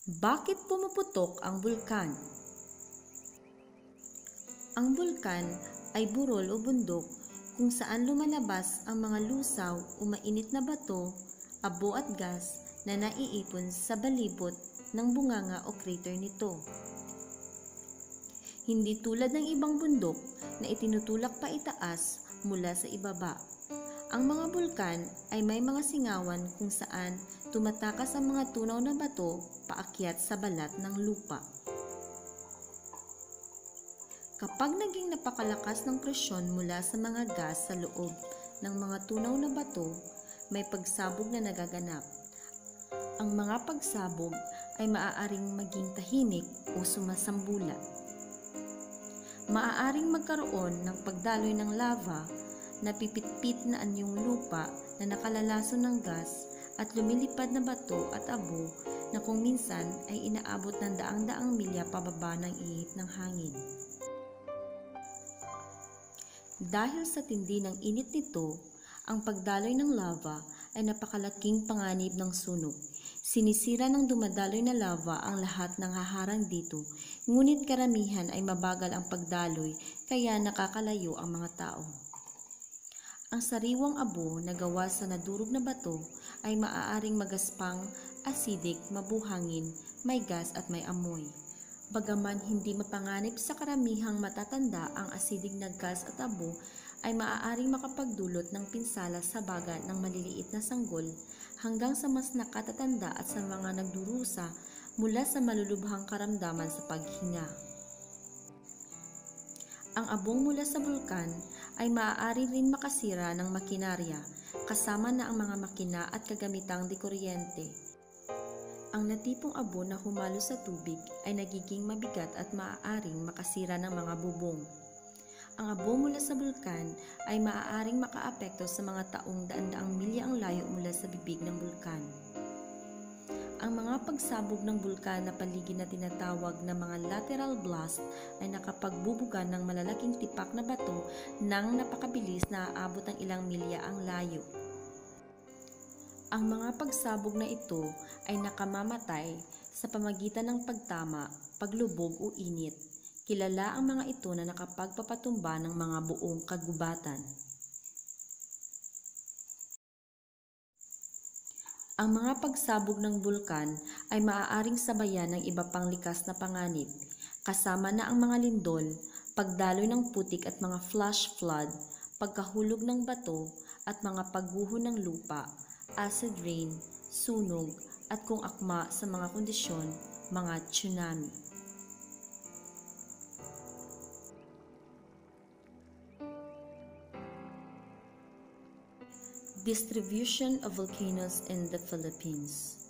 Bakit pumuputok ang bulkan? Ang bulkan ay burol o bundok kung saan lumalabas ang mga lusaw o mainit na bato, abo at gas na naiipon sa balibot ng bunganga o crater nito. Hindi tulad ng ibang bundok na itinutulak pa itaas mula sa ibaba. Ang mga bulkan ay may mga singawan kung saan tumatakas ang mga tunaw na bato paakyat sa balat ng lupa. Kapag naging napakalakas ng presyon mula sa mga gas sa loob ng mga tunaw na bato, may pagsabog na nagaganap. Ang mga pagsabog ay maaaring maging tahimik o sumasambula. Maaaring magkaroon ng pagdaloy ng lava, napipitpit na anyong lupa na nakalalason ng gas at lumilipad na bato at abo na kung minsan ay inaabot ng daang-daang milya pababa ng ihip ng hangin. Dahil sa tindi ng init nito, ang pagdaloy ng lava ay napakalaking panganib ng sunog. Sinisira ng dumadaloy na lava ang lahat ng haharang dito, ngunit karamihan ay mabagal ang pagdaloy kaya nakakalayo ang mga tao. Ang sariwang abo na gawa sa nadurog na bato ay maaaring magaspang, acidic, mabuhangin, may gas at may amoy. Bagaman hindi mapanganib sa karamihang matatanda, ang acidic na gas at abo ay maaaring makapagdulot ng pinsala sa baga ng maliliit na sanggol hanggang sa mas nakatatanda at sa mga nagdurusa mula sa malulubhang karamdaman sa paghinga. Ang abong mula sa bulkan ay maaari rin makasira ng makinarya, kasama na ang mga makina at kagamitang dikuryente. Ang natipong abo na humalo sa tubig ay nagiging mabigat at maaaring makasira ng mga bubong. Ang abo mula sa bulkan ay maaaring makaapekto sa mga taong daan-daang milya ang layo mula sa bibig ng bulkan. Ang mga pagsabog ng bulkan na paligid na tinatawag na mga lateral blast ay nakapagbubuga ng malalaking tipak na bato nang napakabilis na aabot ng ilang milya ang layo. Ang mga pagsabog na ito ay nakamamatay sa pamagitan ng pagtama, paglubog o init. Kilala ang mga ito na nakapagpapatumba ng mga buong kagubatan. Ang mga pagsabog ng bulkan ay maaaring sabayan ng iba pang likas na panganib, kasama na ang mga lindol, pagdaloy ng putik at mga flash flood, pagkahulog ng bato at mga pagguho ng lupa, acid rain, sunog at kung akma sa mga kondisyon, mga tsunami. Distribution of volcanoes in the Philippines.